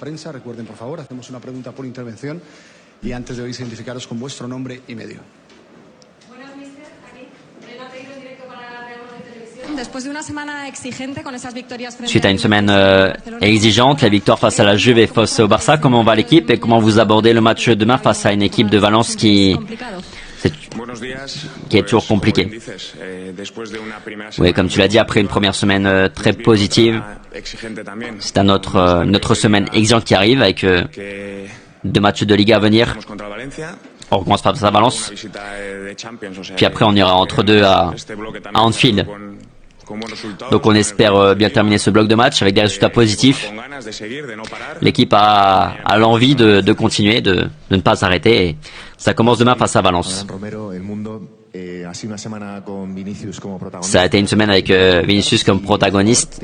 prensa. Recuerden, por favor, hacemos una pregunta por intervención y antes debéis identificaros con vuestro nombre y medio. Suite à une semaine exigeante, la victoire face à la Juve et face au Barça, comment va l'équipe et comment vous abordez le match demain face à une équipe de Valence qui est toujours compliquée? Oui, comme tu l'as dit, après une première semaine très positive, c'est à notre semaine exigeante qui arrive avec 2 matchs de Liga à venir. On recommence par Valence, puis après on ira entre deux à Anfield. Donc on espère bien terminer ce bloc de match avec des résultats positifs. L'équipe a l'envie de continuer, de ne pas s'arrêter. Et ça commence demain face à Valence. Ça a été une semaine avec Vinicius comme protagoniste.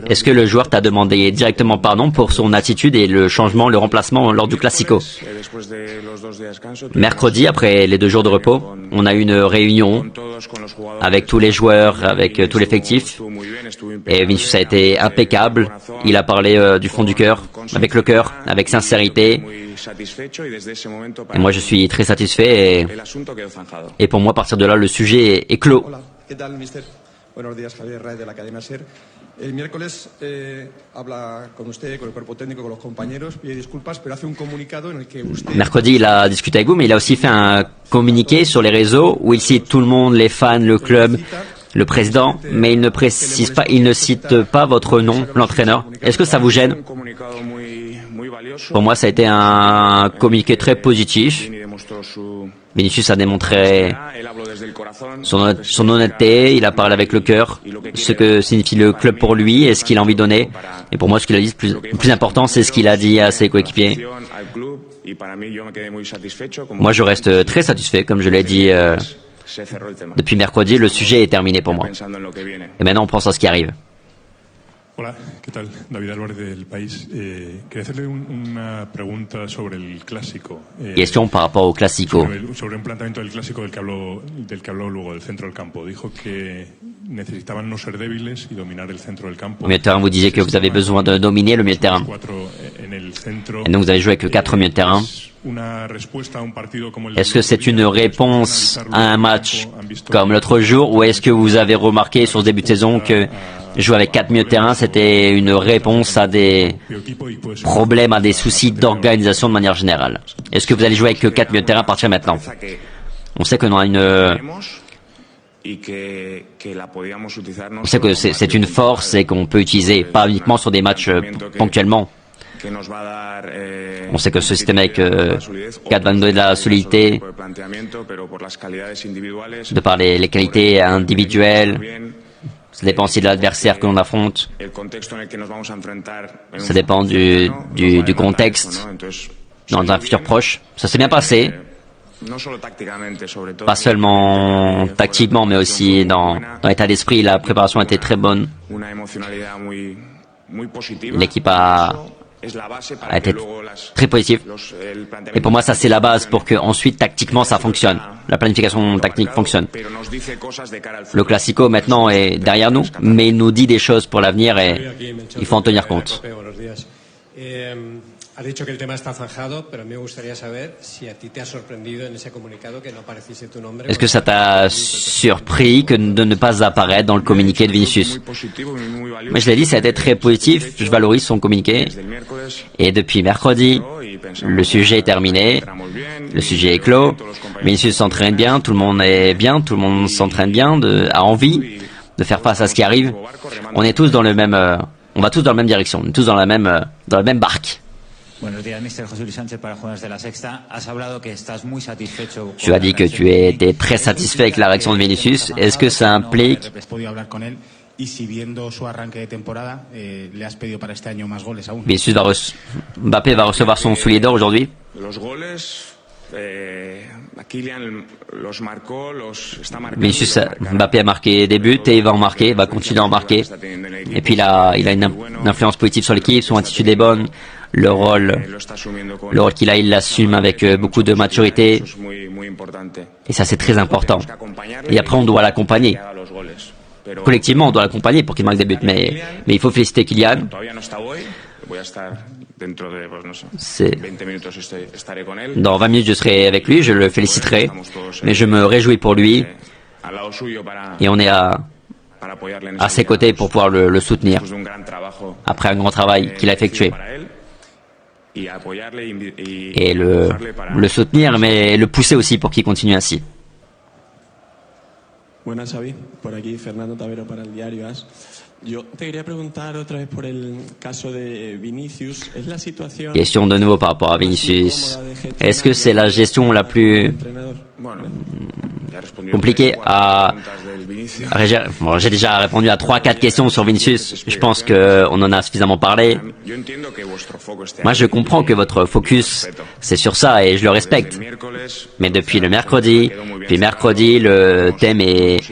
Est-ce que le joueur t'a demandé directement pardon pour son attitude et le changement, le remplacement lors du Classico? Mercredi, après les 2 jours de repos, on a eu une réunion avec tous les joueurs, avec tout l'effectif. Et Vinicius a été impeccable. Il a parlé du fond du cœur, avec sincérité. Et moi, je suis très satisfait. Et pour moi, à partir de là, le sujet est clos. Buenos días, Javier Raez de la cadena SER. El miércoles habla con usted, con el cuerpo técnico, con los compañeros, pide disculpas, pero hace un comunicado en el que usted... Mercredi, il a discuté avec vous, mais il a aussi fait un communiqué sur les réseaux où il cite tout le monde, les fans, le club, le président, mais il ne précise pas, il ne cite pas votre nom, l'entraîneur. Est-ce que ça vous gêne? Pour moi, ça a été un communiqué très positif. Vinicius a démontré son honnêteté, il a parlé avec le cœur, ce que signifie le club pour lui et ce qu'il a envie de donner. Et pour moi, ce qu'il a dit, le plus important, c'est ce qu'il a dit à ses coéquipiers. Moi, je reste très satisfait, comme je l'ai dit depuis mercredi, le sujet est terminé pour moi. Et maintenant, on pense à ce qui arrive. Hola, ¿qué tal? David Álvarez del País. Quería hacerle una pregunta sobre el Clásico. Question par rapport au Classico. Sobre un planteamiento del Clásico del que habló luego, del centro del campo. Dijo que necesitaban no ser débiles y dominar el centro del campo. Au milieu de terrain, vous disiez que vous avez besoin de dominer le milieu de terrain. Et donc vous avez joué avec 4 milieux de terrain. Est-ce que c'est une réponse à un match comme l'autre jour ou est-ce que vous avez remarqué sur ce début de saison que jouer avec 4 milieux de terrain, c'était une réponse à des problèmes, à des soucis d'organisation de manière générale? Est-ce que vous allez jouer avec 4 milieux de terrain à partir de maintenant? On sait qu'on a on sait que c'est une force et qu'on peut utiliser pas uniquement sur des matchs ponctuellement. On sait que ce système avec 4 va nous donner de la solidité de par les qualités individuelles. Ça dépend aussi de l'adversaire que l'on affronte. Ça dépend du contexte dans un futur proche. Ça s'est bien passé. Pas seulement tactiquement, mais aussi dans l'état d'esprit. La préparation a été très bonne. L'équipe a été très positive. Et pour moi, ça c'est la base pour que ensuite tactiquement ça fonctionne. La planification tactique fonctionne. Le Classico maintenant est derrière nous, mais il nous dit des choses pour l'avenir et il faut en tenir compte. Ha dicho que el tema está zanjado, pero me gustaría saber si a ti te ha sorprendido en ese comunicado que no apareciese tu nombre. Est-ce que ça t'a surpris que de ne pas apparaître dans le communiqué de Vinicius? Mais je l'ai dit, ça a été très positif. Je valorise son communiqué. Et depuis mercredi, le sujet est terminé. Le sujet est clos. Vinicius s'entraîne bien, tout le monde est bien, tout le monde s'entraîne bien, a envie de faire face à ce qui arrive. On est tous dans le même, on va tous dans la même direction, on est tous dans la même barque. Tu as dit que tu étais très satisfait avec la réaction de Vinicius. Est-ce que ça implique Mbappé va recevoir son soulier d'or aujourd'hui? Vinicius Mbappé a marqué des buts et il va en marquer, va continuer à en marquer. Et puis il a une influence positive sur l'équipe, son attitude est bonne. Le rôle qu'il a, il l'assume avec beaucoup de maturité. Et ça, c'est très important. Et après, on doit l'accompagner. Collectivement, on doit l'accompagner pour qu'il marque des buts. Mais il faut féliciter Kylian. Dans 20 minutes, je serai avec lui, je le féliciterai, mais je me réjouis pour lui et on est à ses côtés pour pouvoir le soutenir après un grand travail qu'il a effectué. Et le soutenir, mais le pousser aussi pour qu'il continue ainsi. Buenas, Xavi. Por aquí, Fernando Tavero para el diario AS. Yo te quería preguntar otra vez por el caso de Vinicius. ¿Es la situación... Question de nouveau par rapport à Vinicius. Est-ce que c'est la gestion la plus compliquée à régir? Bon, j'ai déjà répondu à 3-4 questions sur Vinicius. Je pense qu'on en a suffisamment parlé. Moi, je comprends que votre focus, c'est sur ça et je le respecte. Mais depuis le mercredi, le thème est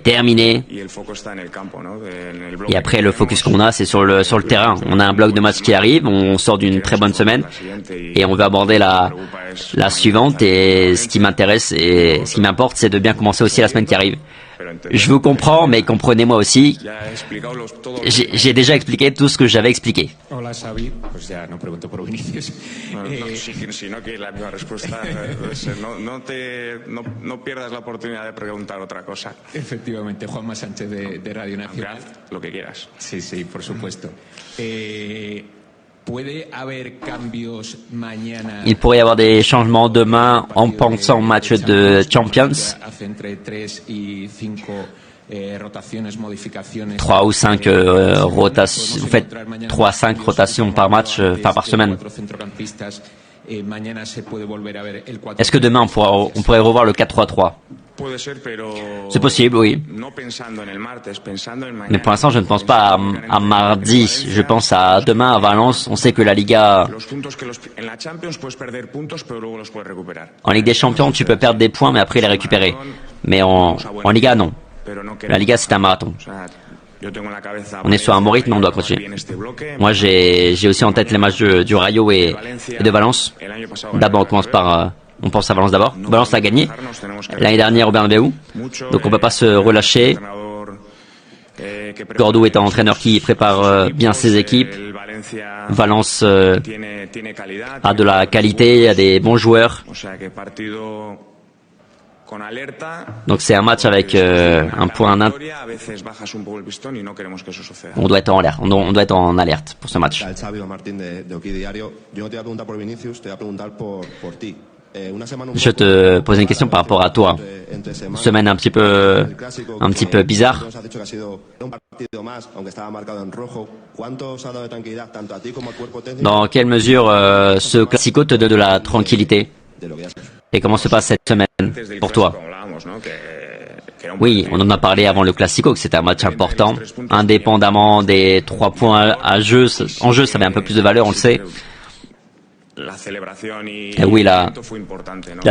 terminé. Et après, le focus qu'on a, c'est sur le terrain. On a un bloc de match qui arrive, on sort d'une très bonne semaine et on veut aborder la suivante. Et ce qui m'intéresse et ce qui m'importe, c'est de bien commencer aussi la semaine qui arrive. Je vous comprends, mais comprenez-moi aussi. J'ai déjà expliqué tout ce que j'avais expliqué. Hola, Xavi. Pues ya no pregunto por Vinicius. Si no quieres la misma respuesta, no pierdas la oportunidad de preguntar otra cosa. Efectivamente, Juanma Sánchez de Radio Nacional. Lo que quieras. Sí, por supuesto. ¿Puede haber cambios mañana? Il pourrait y avoir des changements demain en pensant au match de Champions. 3 ou 5 rotations, vous faites 3 à 5 rotations par match, par semaine. Est-ce que demain on pourrait revoir le 4-3-3? C'est possible, oui. Mais pour l'instant, je ne pense pas à mardi. Je pense à demain à Valence. On sait que la Liga... En Ligue des Champions, tu peux perdre des points, mais après les récupérer. Mais en Liga, non. La Liga, c'est un marathon. On est sur un bon rythme, mais on doit continuer. Moi, j'ai aussi en tête les matchs du Rayo et de Valence. D'abord, on commence par... On pense à Valence d'abord. Valence a gagné l'année dernière au Bernabéu, donc on ne peut pas se relâcher. Gordou est un entraîneur qui prépare bien ses équipes. Valence a de la qualité, a des bons joueurs. Donc c'est un match avec un point. On doit être en l'air. On doit être en alerte pour ce match. Je te pose une question par rapport à toi. Une semaine un petit peu bizarre. Dans quelle mesure ce classico te donne de la tranquillité? Et comment se passe cette semaine pour toi? Oui, on en a parlé avant le classico, que c'était un match important. Indépendamment des 3 points en jeu, ça avait un peu plus de valeur, on le sait. Et oui, la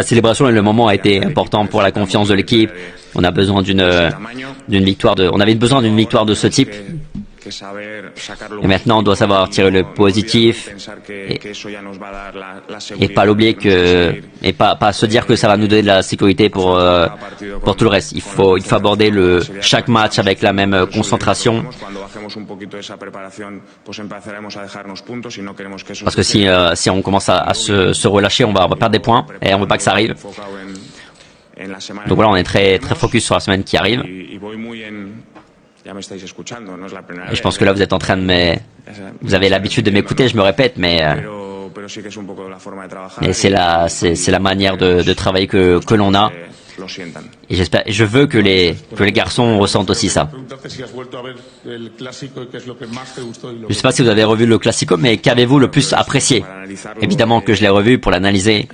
célébration et le moment a été important pour la confiance de l'équipe. On a besoin d'une victoire on avait besoin d'une victoire de ce type. Et maintenant, on doit savoir tirer le positif et pas l'oublier et pas se dire que ça va nous donner de la sécurité pour tout le reste. Il faut aborder chaque match avec la même concentration. Parce que si on commence à se relâcher, on va perdre des points et on veut pas que ça arrive. Donc voilà, on est très, très focus sur la semaine qui arrive. Et je pense que là, vous êtes en train vous avez l'habitude de m'écouter, je me répète, mais c'est la manière de travailler que l'on a. Et je veux que les garçons ressentent aussi ça. Je ne sais pas si vous avez revu le Classico, mais qu'avez-vous le plus apprécié? Évidemment que je l'ai revu pour l'analyser.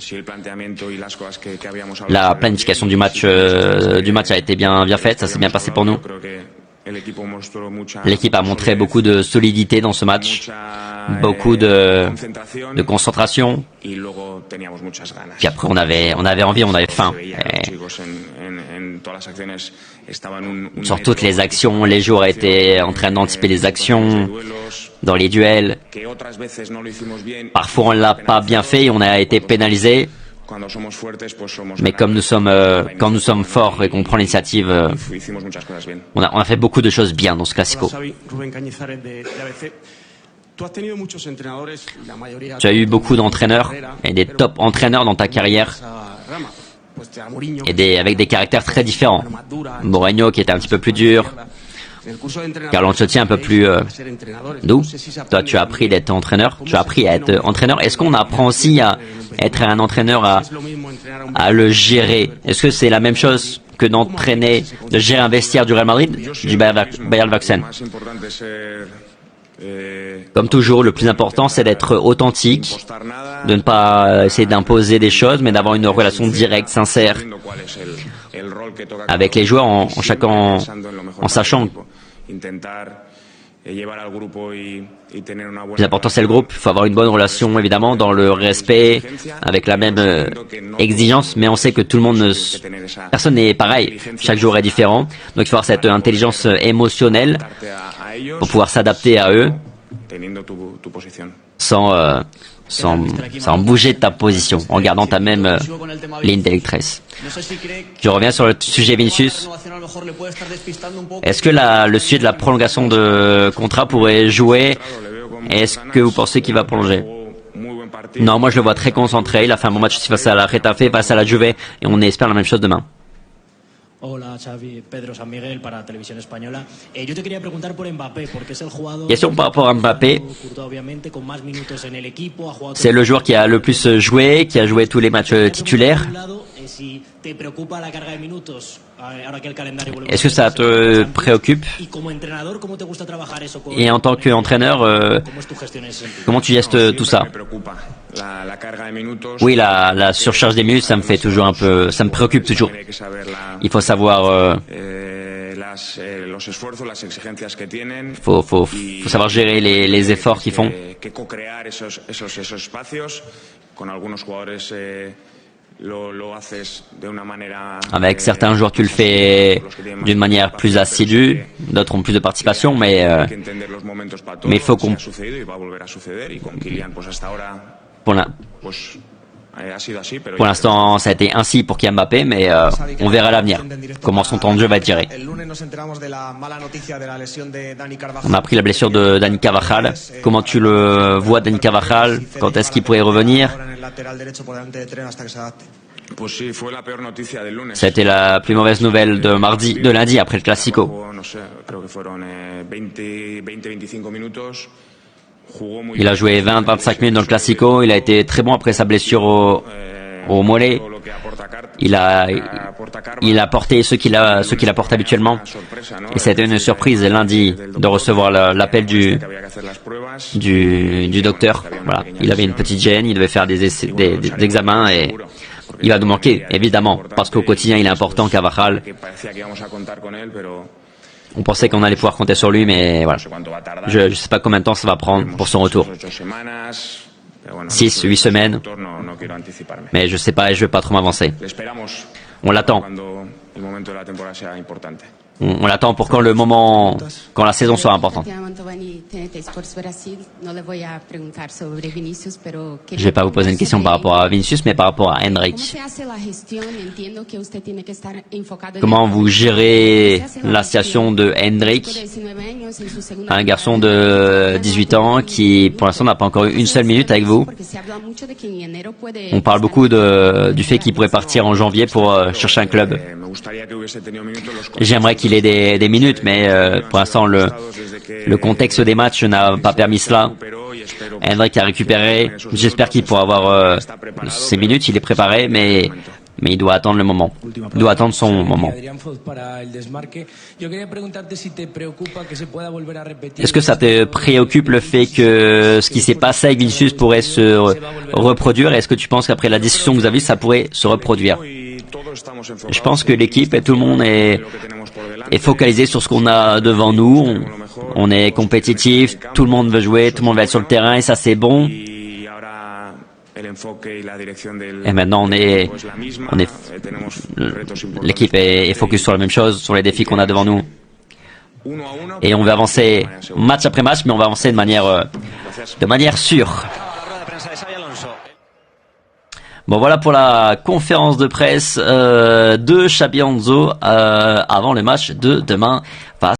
La planification du match a été bien faite, ça s'est bien passé pour nous. L'équipe a montré beaucoup de solidité dans ce match, beaucoup de concentration. Puis après, on avait envie, on avait faim. Sur toutes les actions, les joueurs étaient en train d'anticiper les actions dans les duels. Parfois, on l'a pas bien fait et on a été pénalisé. Mais quand nous sommes forts et qu'on prend l'initiative, on a fait beaucoup de choses bien dans ce Classico. Tu as eu beaucoup d'entraîneurs et des top entraîneurs dans ta carrière et avec des caractères très différents. Mourinho qui était un petit peu plus dur, Carlo Ancelotti un peu plus doux. Toi, tu as appris d'être entraîneur. Tu as appris à être entraîneur. Est-ce qu'on apprend aussi à être un entraîneur, à le gérer? Est-ce que c'est la même chose que d'entraîner, de gérer un vestiaire du Real Madrid, du Bayer Leverkusen? Comme toujours, le plus important, c'est d'être authentique, de ne pas essayer d'imposer des choses, mais d'avoir une relation directe, sincère avec les joueurs, en sachant que le plus important, c'est le groupe. Il faut avoir une bonne relation, évidemment, dans le respect, avec la même exigence, mais on sait que tout le monde personne n'est pareil. Chaque joueur est différent. Donc, il faut avoir cette intelligence émotionnelle pour pouvoir s'adapter à eux sans bouger de ta position, en gardant ta même ligne directrice. Je reviens sur le sujet Vinicius. Est-ce que le sujet de la prolongation de contrat pourrait jouer? Est-ce que vous pensez qu'il va prolonger? Non, moi je le vois très concentré. Il a fait un bon match face à la Getafe, face à la Juve, et on espère la même chose demain. Hola Xavi, Pedro San Miguel para Televisión Española. Yo te quería preguntar por Mbappé, porque es el jugador. Question par rapport à Mbappé. C'est le joueur qui a le plus joué, qui a joué tous les matchs titulaires. Est-ce que ça te préoccupe? Et en tant qu'entraîneur, comment tu gestes tout ça? Oui, la surcharge des minutes, ça me fait toujours un peu, ça me préoccupe toujours. Il faut savoir, faut savoir gérer les efforts qu'ils font. Avec certains joueurs, tu le fais d'une manière plus assidue, d'autres ont plus de participation, mais il faut qu'on... Pour l'instant, ça a été ainsi pour Kylian Mbappé, mais on verra à l'avenir comment son temps de jeu va être géré. On a appris la blessure de Dani Carvajal. Comment tu le vois, Dani Carvajal? Quand est-ce qu'il pourrait revenir? Ça a été la plus mauvaise nouvelle de lundi après le Classico. Il a joué 20-25 minutes dans le Classico. Il a été très bon après sa blessure au mollet. Il a porté ce qu'il apporte habituellement. Et c'était une surprise lundi de recevoir l'appel du docteur. Voilà. Il avait une petite gêne, il devait faire des examens et il va nous manquer, évidemment, parce qu'au quotidien il est important, Carvajal. On pensait qu'on allait pouvoir compter sur lui, mais voilà. Je ne sais pas combien de temps ça va prendre pour son retour. 6, 8 semaines. Mais je ne sais pas et je ne vais pas trop m'avancer. On l'attend. On l'attend pour quand la saison sera importante. Je ne vais pas vous poser une question par rapport à Vinicius, mais par rapport à Endrick. Comment vous gérez la situation de Endrick, un garçon de 18 ans qui, pour l'instant, n'a pas encore eu une seule minute avec vous? On parle beaucoup du fait qu'il pourrait partir en janvier pour chercher un club. J'aimerais qu'il ait des minutes, mais pour l'instant, le contexte des matchs n'a pas permis cela. Endrick a récupéré. J'espère qu'il pourra avoir ses minutes. Il est préparé, mais il doit attendre le moment. Il doit attendre son moment. Est-ce que ça te préoccupe le fait que ce qui s'est passé avec Vinicius pourrait se reproduire? Est-ce que tu penses qu'après la discussion que vous avez eue, ça pourrait se reproduire? Je pense que l'équipe et tout le monde est focalisé sur ce qu'on a devant nous. On est compétitif, tout le monde veut jouer, tout le monde va être sur le terrain et ça c'est bon. Et maintenant l'équipe est focus sur la même chose, sur les défis qu'on a devant nous. Et on va avancer match après match, mais on va avancer de manière sûre. Bon, voilà pour la conférence de presse de Xabi Alonso avant le match de demain face